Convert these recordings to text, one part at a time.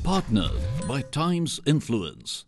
Partnered by Times Influence.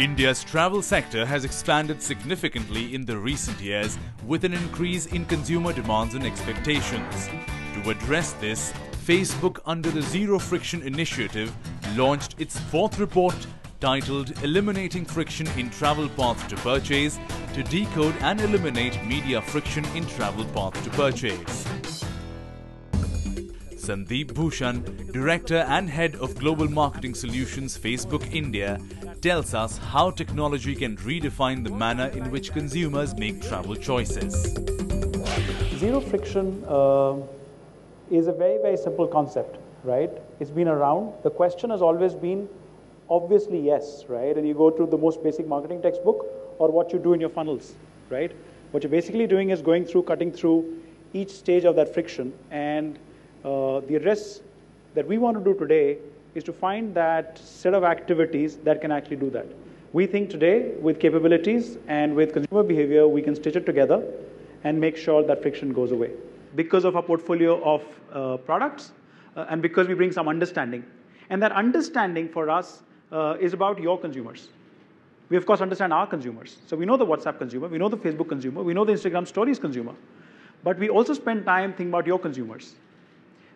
India's travel sector has expanded significantly in the recent years with an increase in consumer demands and expectations. To address this, Facebook, under the Zero Friction Initiative, launched its fourth report titled Eliminating Friction in Travel Path to Purchase to decode and eliminate media friction in travel path to purchase. Sandeep Bhushan, Director and Head of Global Marketing Solutions, Facebook India, tells us how technology can redefine the manner in which consumers make travel choices. Zero friction is a very, very simple concept, right? It's been around. The question has always been, obviously, yes, right? And you go to the most basic marketing textbook or what you do in your funnels, right? What you're basically doing is going through, cutting through each stage of that friction. And the address that we want to do today is to find that set of activities that can actually do that. We think today, with capabilities and with consumer behavior, we can stitch it together and make sure that friction goes away. Because of our portfolio of products and because we bring some understanding. And that understanding for us is about your consumers. We, of course, understand our consumers. So we know the WhatsApp consumer, we know the Facebook consumer, we know the Instagram Stories consumer. But we also spend time thinking about your consumers.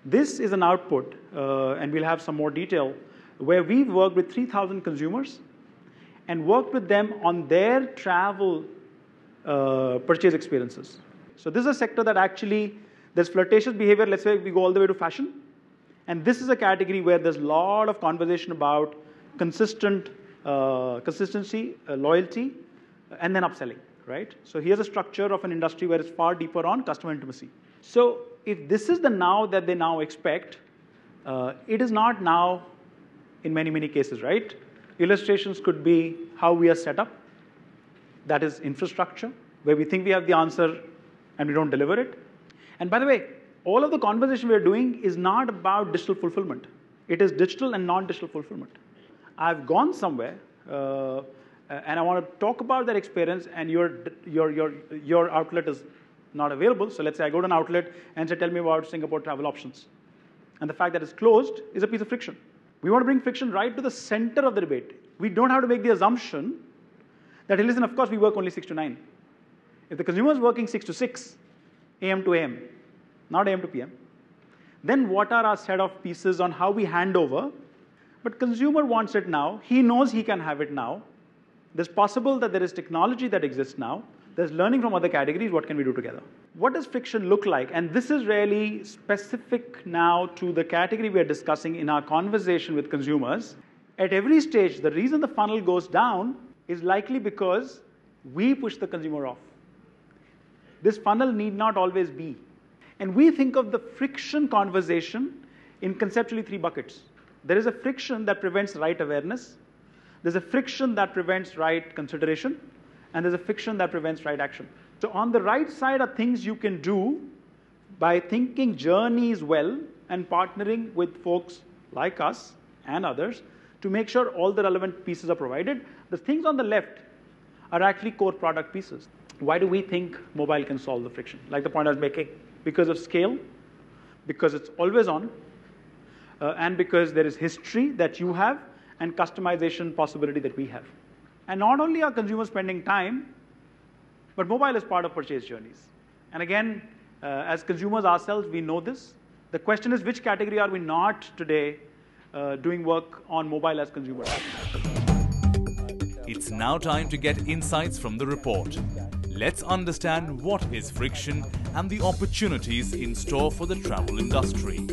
This is an output, and we'll have some more detail, where we've worked with 3,000 consumers and worked with them on their travel purchase experiences. So this is a sector that actually, there's flirtatious behavior. Let's say we go all the way to fashion. And this is a category where there's a lot of conversation about consistency, loyalty, and then upselling, right? So here's a structure of an industry where it's far deeper on customer intimacy. So if this is the now that they now expect, it is not now in many, many cases, right? Illustrations could be how we are set up. That is infrastructure, where we think we have the answer and we don't deliver it. And by the way, all of the conversation we're doing is not about digital fulfillment. It is digital and non-digital fulfillment. I've gone somewhere, and I want to talk about that experience, and your outlet is not available. So let's say I go to an outlet and say, tell me about Singapore travel options. And the fact that it's closed is a piece of friction. We want to bring friction right to the center of the debate. We don't have to make the assumption that, hey, listen, of course, we work only 6 to 9. If the consumer is working 6 to 6, AM to AM, not AM to PM, then what are our set of pieces on how we hand over? But consumer wants it now. He knows he can have it now. There's possible that there is technology that exists now. There's learning from other categories. What can we do together? What does friction look like? And this is really specific now to the category we are discussing in our conversation with consumers. At every stage, the reason the funnel goes down is likely because we push the consumer off. This funnel need not always be. And we think of the friction conversation in conceptually 3 buckets. There is a friction that prevents right awareness. There's a friction that prevents right consideration. And there's a friction that prevents right action. So on the right side are things you can do by thinking journeys well and partnering with folks like us and others to make sure all the relevant pieces are provided. The things on the left are actually core product pieces. Why do we think mobile can solve the friction? Like the point I was making, because of scale, because it's always on, and because there is history that you have and customization possibility that we have. And not only are consumers spending time, but mobile is part of purchase journeys. And again, as consumers ourselves, we know this. The question is, which category are we not today doing work on mobile as consumers? It's now time to get insights from the report. Let's understand what is friction and the opportunities in store for the travel industry.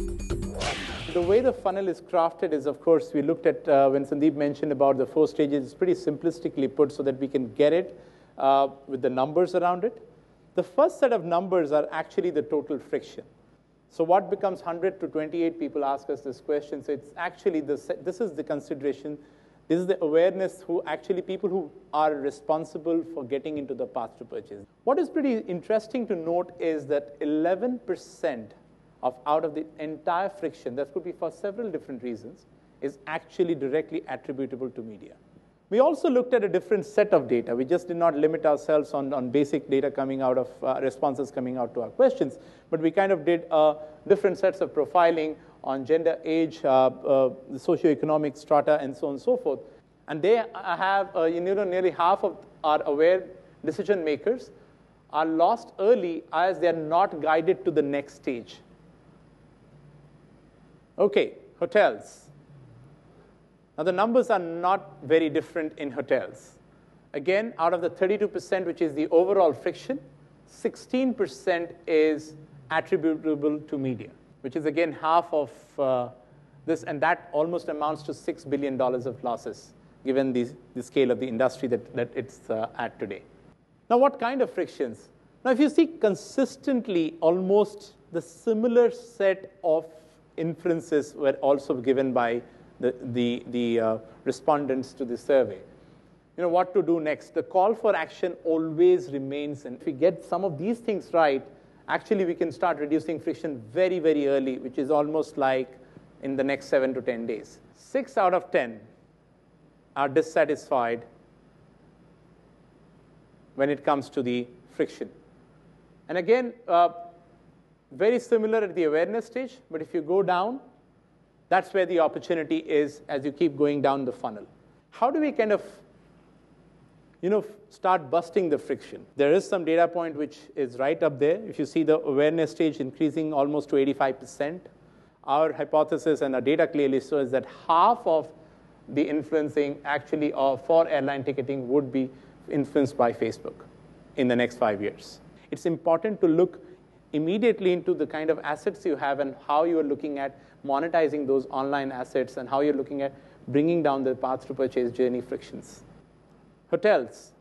The way the funnel is crafted is, of course, we looked at when Sandeep mentioned about the 4 stages, it's pretty simplistically put so that we can get it with the numbers around it. The first set of numbers are actually the total friction. So what becomes 100 to 28 people ask us this question. So it's actually, this is the consideration. This is the awareness who actually people who are responsible for getting into the path to purchase. What is pretty interesting to note is that 11% out of the entire friction, that could be for several different reasons, is actually directly attributable to media. We also looked at a different set of data. We just did not limit ourselves on basic data coming out of responses coming out to our questions, but we kind of did different sets of profiling on gender, age, the socioeconomic strata, and so on and so forth. And they have, nearly half of our aware decision makers are lost early as they are not guided to the next stage. Okay, hotels. Now, the numbers are not very different in hotels. Again, out of the 32%, which is the overall friction, 16% is attributable to media, which is, again, half of this, and that almost amounts to $6 billion of losses, given the scale of the industry that it's at today. Now, what kind of frictions? Now, if you see consistently, almost the similar set of inferences were also given by the respondents to the survey. What to do next? The call for action always remains, and if we get some of these things right, actually we can start reducing friction very, very early, which is almost like in the next 7 to 10 days. 6 out of 10 are dissatisfied when it comes to the friction. And again, very similar at the awareness stage, but if you go down, that's where the opportunity is as you keep going down the funnel. How do we kind of, start busting the friction? There is some data point which is right up there. If you see the awareness stage increasing almost to 85%, our hypothesis and our data clearly shows that half of the influencing actually for airline ticketing would be influenced by Facebook in the next 5 years. It's important to look immediately into the kind of assets you have and how you are looking at monetizing those online assets and how you're looking at bringing down the path to purchase journey frictions. Hotels.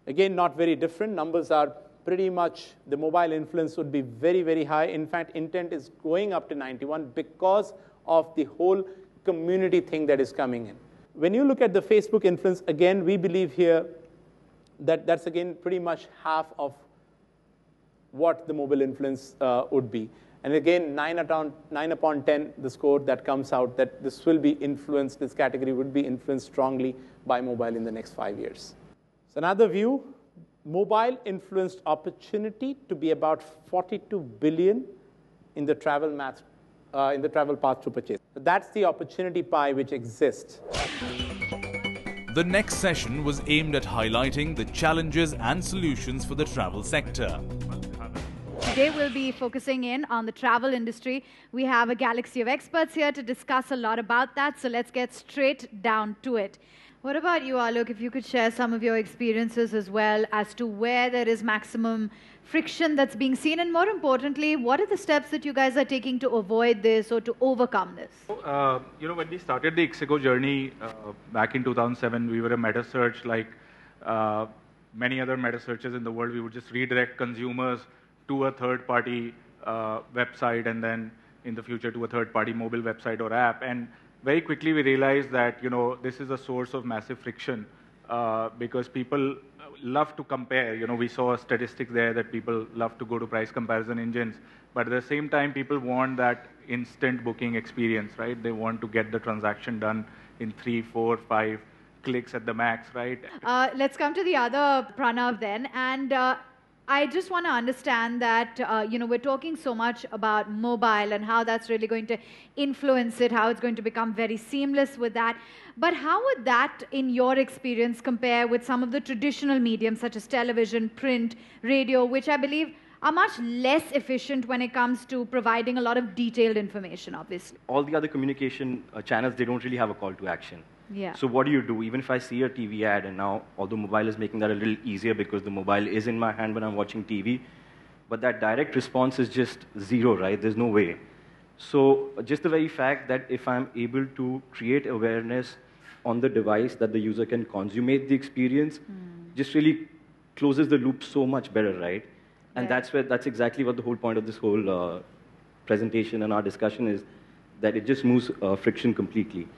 Again, not very different. Numbers are pretty much, the mobile influence would be very, very high. In fact, intent is going up to 91 because of the whole community thing that is coming in. When you look at the Facebook influence, again, we believe here that that's, again, pretty much half of what the mobile influence would be. And again, 9 upon 10, the score that comes out, that this will be influenced, this category would be influenced strongly by mobile in the next 5 years. So another view, mobile influenced opportunity to be about 42 billion in the travel path to purchase. So that's the opportunity pie which exists. The next session was aimed at highlighting the challenges and solutions for the travel sector. Today we'll be focusing in on the travel industry. We have a galaxy of experts here to discuss a lot about that, so let's get straight down to it. What about you, Alok? If you could share some of your experiences as well as to where there is maximum friction that's being seen, and more importantly, what are the steps that you guys are taking to avoid this or to overcome this? When we started the ixigo journey back in 2007, we were a meta search like many other meta searches in the world. We would just redirect consumers to a third-party website and then in the future to a third-party mobile website or app. And very quickly we realized that this is a source of massive friction because people love to compare. We saw statistics there that people love to go to price comparison engines, but at the same time people want that instant booking experience, right? They want to get the transaction done in 3, 4, 5 clicks at the max, right? Let's come to the other Pranav then, and I just want to understand that, we're talking so much about mobile and how that's really going to influence it, how it's going to become very seamless with that. But how would that, in your experience, compare with some of the traditional mediums such as television, print, radio, which I believe are much less efficient when it comes to providing a lot of detailed information, obviously? All the other communication channels, they don't really have a call to action. Yeah. So what do? Even if I see a TV ad, and now, although mobile is making that a little easier because the mobile is in my hand when I'm watching TV, but that direct response is just zero, right? There's no way. So just the very fact that if I'm able to create awareness on the device that the user can consummate the experience, just really closes the loop so much better, right? And that's exactly what the whole point of this whole presentation and our discussion is, that it just moves friction completely.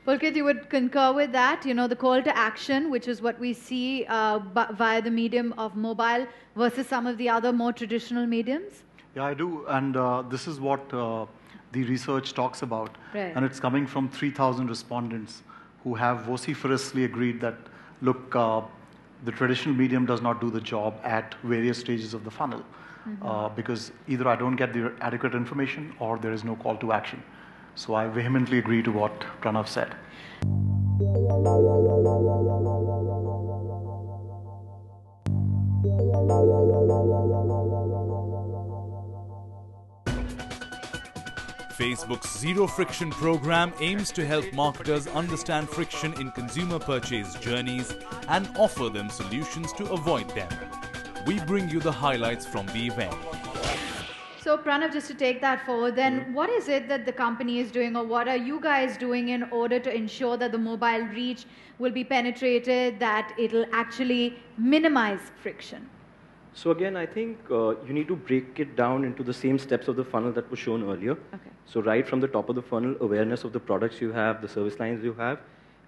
Pulkit, you would concur with that? The call to action, which is what we see via the medium of mobile versus some of the other more traditional mediums? Yeah, I do. And this is what the research talks about. Right. And it's coming from 3,000 respondents who have vociferously agreed that, look, the traditional medium does not do the job at various stages of the funnel because either I don't get the adequate information or there is no call to action. So I vehemently agree to what Pranav said. Facebook's Zero Friction program aims to help marketers understand friction in consumer purchase journeys and offer them solutions to avoid them. We bring you the highlights from the event. So Pranav, just to take that forward, then what is it that the company is doing, or what are you guys doing in order to ensure that the mobile reach will be penetrated, that it'll actually minimize friction? So again, I think you need to break it down into the same steps of the funnel that was shown earlier. Okay. So right from the top of the funnel, awareness of the products you have, the service lines you have,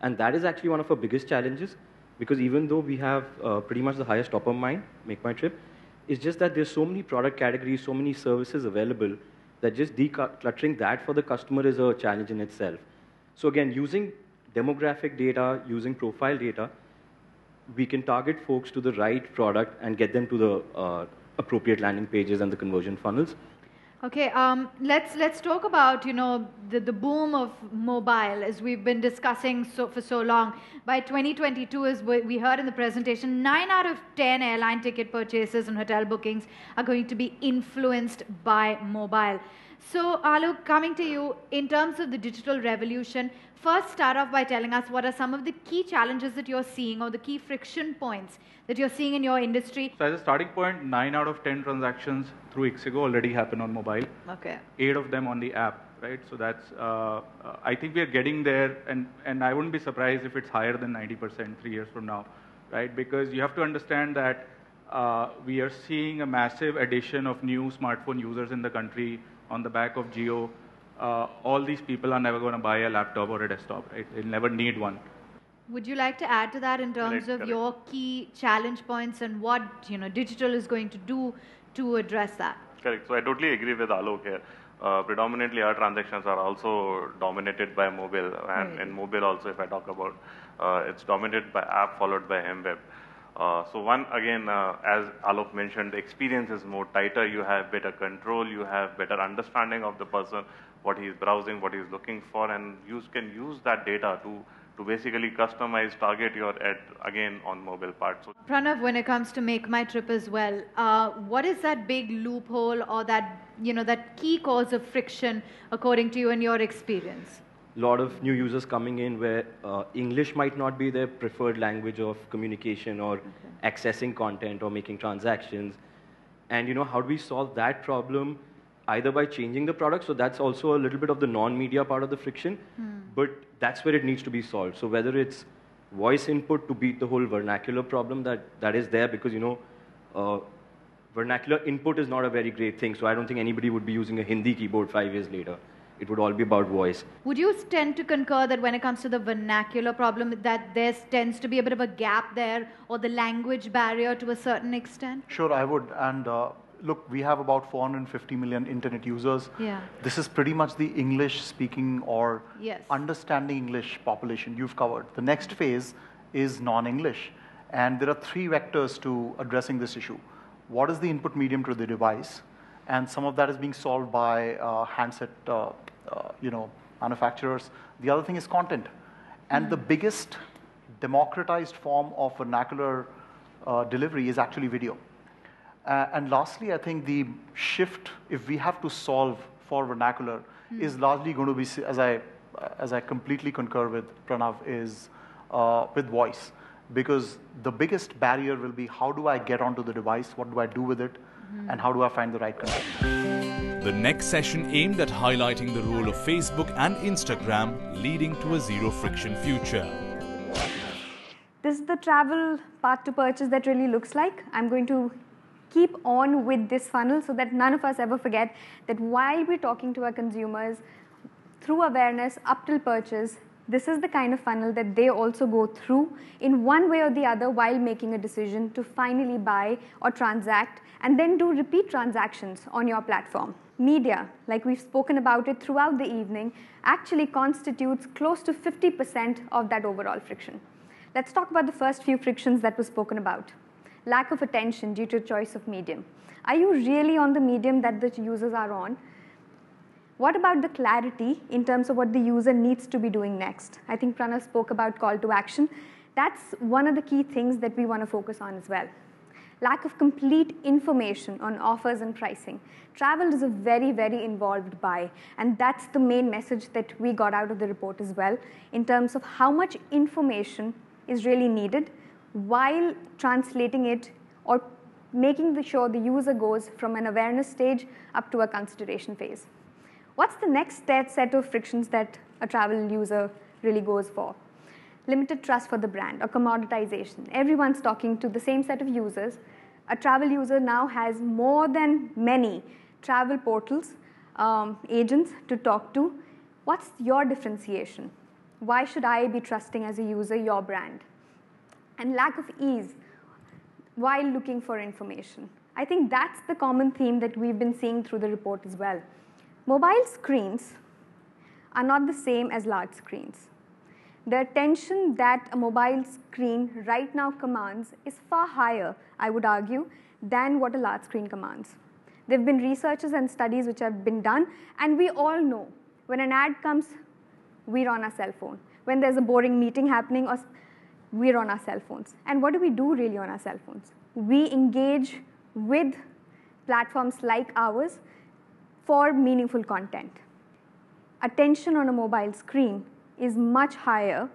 and that is actually one of our biggest challenges, because even though we have pretty much the highest top of mind, Make My Trip, it's just that there's so many product categories, so many services available that just decluttering that for the customer is a challenge in itself. So again, using demographic data, using profile data, we can target folks to the right product and get them to the appropriate landing pages and the conversion funnels. Okay, let's talk about the boom of mobile, as we've been discussing for so long. By 2022, as we heard in the presentation, 9 out of 10 airline ticket purchases and hotel bookings are going to be influenced by mobile. So Alok, coming to you, in terms of the digital revolution, first start off by telling us what are some of the key challenges that you're seeing, or the key friction points that you're seeing in your industry. So as a starting point, 9 out of 10 transactions through ixigo already happen on mobile. Okay. 8 of them on the app, right? So that's, I think we are getting there, and I wouldn't be surprised if it's higher than 90% 3 years from now, right? Because you have to understand that we are seeing a massive addition of new smartphone users in the country on the back of Jio. All these people are never going to buy a laptop or a desktop, right? They'll never need one. Would you like to add to that in terms of your key challenge points and what digital is going to do to address that? Correct. So I totally agree with Alok here. Predominantly our transactions are also dominated by mobile, and in mobile also, if I talk about, it's dominated by app followed by mWeb. So one, again, as Alok mentioned, the experience is more tighter. You have better control. You have better understanding of the person, what he is browsing, what he is looking for, and you can use that data to basically customize, target your ad again on mobile part. So Pranav, when it comes to Make My Trip as well, what is that big loophole or that that key cause of friction according to you in your experience? A lot of new users coming in where English might not be their preferred language of communication or accessing content or making transactions. And how do we solve that problem? Either by changing the product, so that's also a little bit of the non-media part of the friction, but that's where it needs to be solved. So whether it's voice input to beat the whole vernacular problem that is there, because vernacular input is not a very great thing, so I don't think anybody would be using a Hindi keyboard 5 years later. It would all be about voice. Would you tend to concur that when it comes to the vernacular problem, that there tends to be a bit of a gap there, or the language barrier to a certain extent? Sure, I would. And look, we have about 450 million internet users. Yeah. This is pretty much the English-speaking or Yes. understanding English population you've covered. The next phase is non-English. And there are 3 vectors to addressing this issue. What is the input medium to the device? And some of that is being solved by handset manufacturers. The other thing is content. And the biggest democratized form of vernacular delivery is actually video. And lastly, I think the shift, if we have to solve for vernacular, is largely going to be, as I completely concur with Pranav, is with voice. Because the biggest barrier will be, how do I get onto the device? What do I do with it? And how do I find the right content? The next session aimed at highlighting the role of Facebook and Instagram, leading to a zero-friction future. This is the travel path to purchase that really looks like. I'm going to keep on with this funnel so that none of us ever forget that while we're talking to our consumers, through awareness up till purchase, This is the kind of funnel that they also go through in one way or the other while making a decision to finally buy or transact and then do repeat transactions on your platform. Media, like we've spoken about it throughout the evening, actually constitutes close to 50% of that overall friction. Let's talk about the first few frictions that were spoken about. Lack of attention due to choice of medium. Are you really on the medium that the users are on? What about the clarity in terms of what the user needs to be doing next? I think Pranav spoke about call to action. That's one of the key things that we want to focus on as well. Lack of complete information on offers and pricing. Travel is a very, very involved buy, and that's the main message that we got out of the report as well, in terms of how much information is really needed while translating it or making sure the user goes from an awareness stage up to a consideration phase. What's the next set of frictions that a travel user really goes for? Limited trust for the brand or commoditization. Everyone's talking to the same set of users. A travel user now has more than many travel portals, agents to talk to. What's your differentiation? Why should I be trusting as a user your brand? And lack of ease while looking for information. I think that's the common theme that we've been seeing through the report as well. Mobile screens are not the same as large screens. The attention that a mobile screen right now commands is far higher, I would argue, than what a large screen commands. There have been researches and studies which have been done, and we all know when an ad comes, we're on our cell phone. When there's a boring meeting happening, we're on our cell phones. And what do we do really on our cell phones? We engage with platforms like ours for meaningful content. Attention on a mobile screen is much higher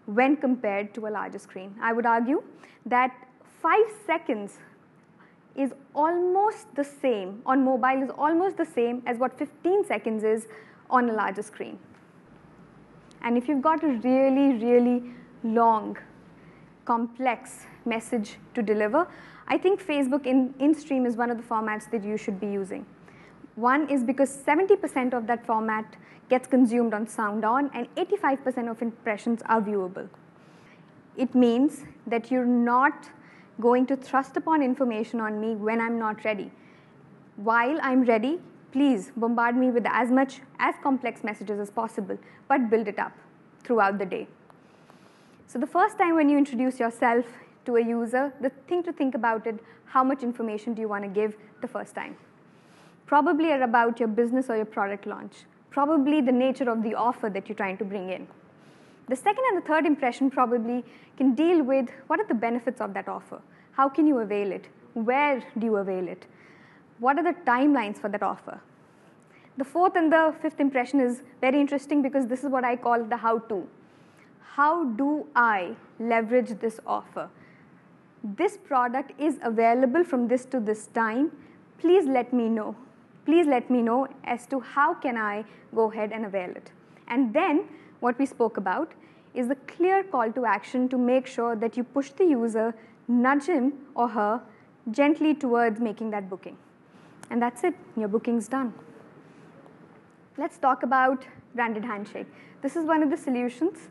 when compared to a larger screen. I would argue that 5 seconds is almost the same, on mobile is almost the same as what 15 seconds is on a larger screen. And if you've got a really, really long, complex message to deliver, I think Facebook in-stream is one of the formats that you should be using. One is because 70% of that format gets consumed on sound on and 85% of impressions are viewable. It means that you're not going to thrust upon information on me when I'm not ready. While I'm ready, please bombard me with as complex messages as possible, but build it up throughout the day. So the first time when you introduce yourself to a user, the thing to think about it, how much information do you want to give the first time? Probably about your business or your product launch. Probably the nature of the offer that you're trying to bring in. The second and the third impression probably can deal with what are the benefits of that offer? How can you avail it? Where do you avail it? What are the timelines for that offer? The fourth and the fifth impression is very interesting because this is what I call the how-to. How do I leverage this offer? This product is available from this to this time. Please let me know. Please let me know as to how can I go ahead and avail it. And then what we spoke about is the clear call to action to make sure that you push the user, nudge him or her gently towards making that booking. And that's it. Your booking's done. Let's talk about branded handshake. This is one of the solutions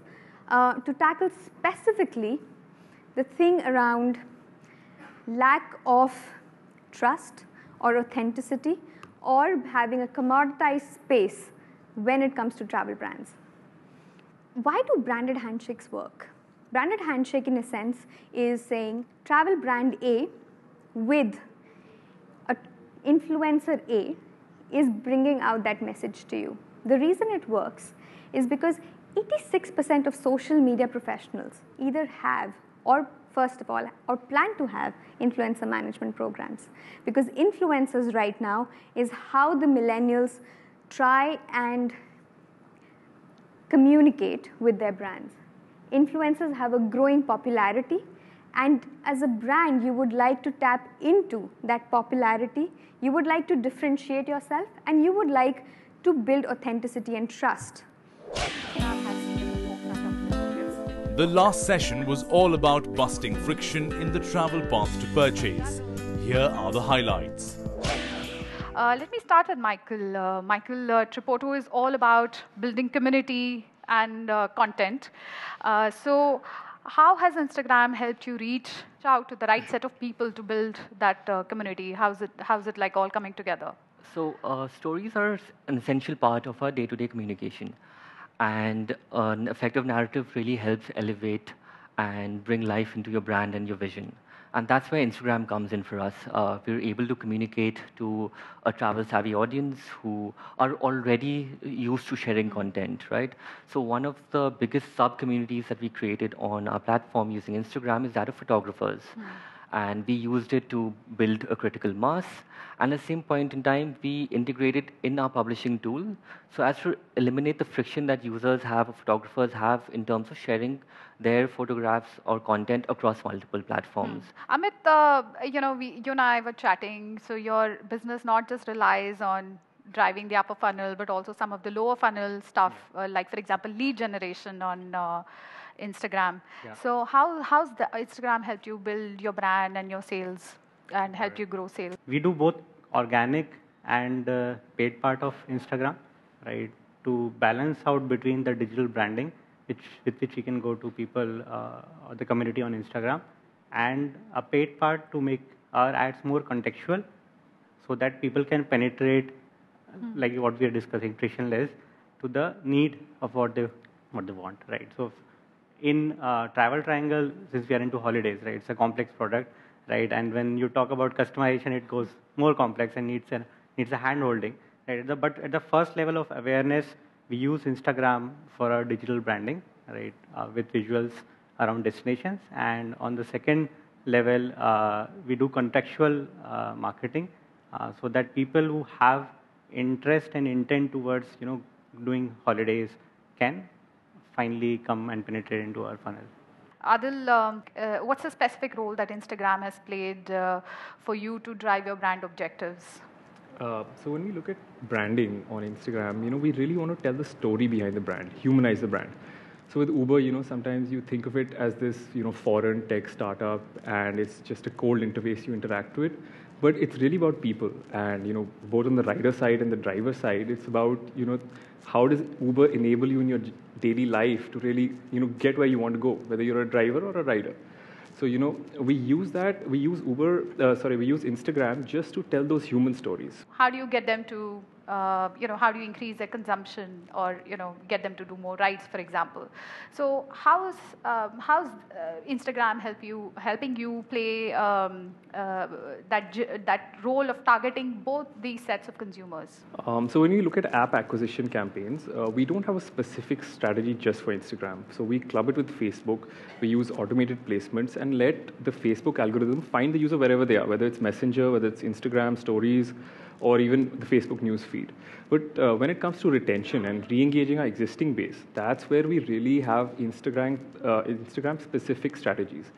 to tackle specifically the thing around lack of trust or authenticity or having a commoditized space when it comes to travel brands. Why do branded handshakes work? Branded handshake, in a sense, is saying travel brand A with influencer A is bringing out that message to you. The reason it works is because 86% of social media professionals either have or first of all, or plan to have influencer management programs. Because influencers right now is how the millennials try and communicate with their brands. Influencers have a growing popularity, and as a brand, you would like to tap into that popularity. You would like to differentiate yourself, and you would like to build authenticity and trust. The last session was all about busting friction in the travel path to purchase. Here are the highlights. Let me start with Michael. Michael Tripoto is all about building community, and content. So how has Instagram helped you reach out to the right set of people to build that community? How's it like all coming together? So stories are an essential part of our day-to-day communication. And an effective narrative really helps elevate and bring life into your brand and your vision. And that's where Instagram comes in for us. We're able to communicate to a travel-savvy audience who are already used to sharing content, right? So one of the biggest sub-communities that we created on our platform using Instagram is that of photographers. And we used it to build a critical mass. And at the same point in time, we integrated in our publishing tool so as to eliminate the friction that users have or photographers have in terms of sharing their photographs or content across multiple platforms. Amit, you and I were chatting. So your business not just relies on driving the upper funnel, but also some of the lower funnel stuff, like, for example, lead generation on Instagram. Yeah. So how's the Instagram helped you build your brand and your sales and helped you grow sales? We do both organic and paid part of Instagram, right? To balance out between the digital branding, with which we can go to people or the community on Instagram, and a paid part to make our ads more contextual, so that people can penetrate, like what we are discussing, frictionless, to the need of what they want, right? So in Travel Triangle, since we are into holidays, right, it's a complex product, right? And when you talk about customization, it goes more complex and needs a hand-holding, right? But at the first level of awareness, we use Instagram for our digital branding, right, with visuals around destinations. And on the second level, we do contextual marketing, so that people who have interest and intent towards, doing holidays can finally come and penetrate into our funnel. Adil, what's the specific role that Instagram has played for you to drive your brand objectives? So when we look at branding on Instagram, we really want to tell the story behind the brand, humanize the brand. So with Uber, sometimes you think of it as this, foreign tech startup, and it's just a cold interface you interact with. But it's really about people, and both on the rider side and the driver side, it's about how does Uber enable you in your daily life to really get where you want to go, whether you're a driver or a rider. So we use Instagram just to tell those human stories. How do you get them to how do you increase their consumption, or get them to do more rides, for example? So how's Instagram helping you play that role of targeting both these sets of consumers? So when we look at app acquisition campaigns, we don't have a specific strategy just for Instagram. So we club it with Facebook. We use automated placements and let the Facebook algorithm find the user wherever they are, whether it's Messenger, whether it's Instagram stories, or even the Facebook news feed. But when it comes to retention and re-engaging our existing base, that's where we really have Instagram-specific strategies.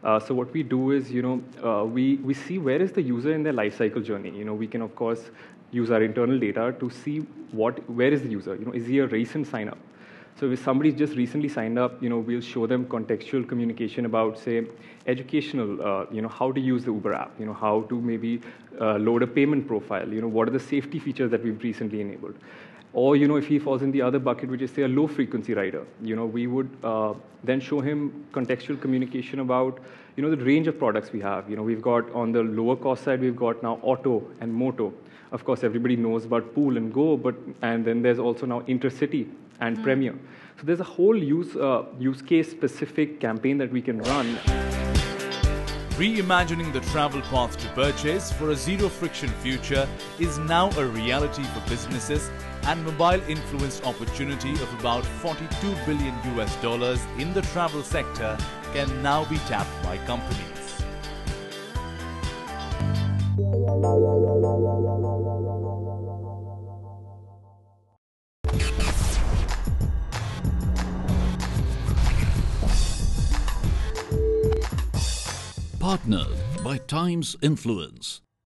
So what we do is, we see where is the user in their life cycle journey. We can, of course, use our internal data to see where is the user. Is he a recent sign-up? So if somebody's just recently signed up, we'll show them contextual communication about, say, educational, how to use the Uber app, how to maybe load a payment profile, what are the safety features that we've recently enabled. Or, if he falls in the other bucket, which is, say, a low-frequency rider, we would then show him contextual communication about, the range of products we have. We've got, on the lower cost side, we've got now auto and moto. Of course, everybody knows about Pool and Go, and then there's also now Intercity and Premier. So there's a whole use case specific campaign that we can run. Reimagining the travel path to purchase for a zero-friction future is now a reality for businesses, and mobile-influenced opportunity of about $42 billion in the travel sector can now be tapped by companies. Partnered by Times Influence.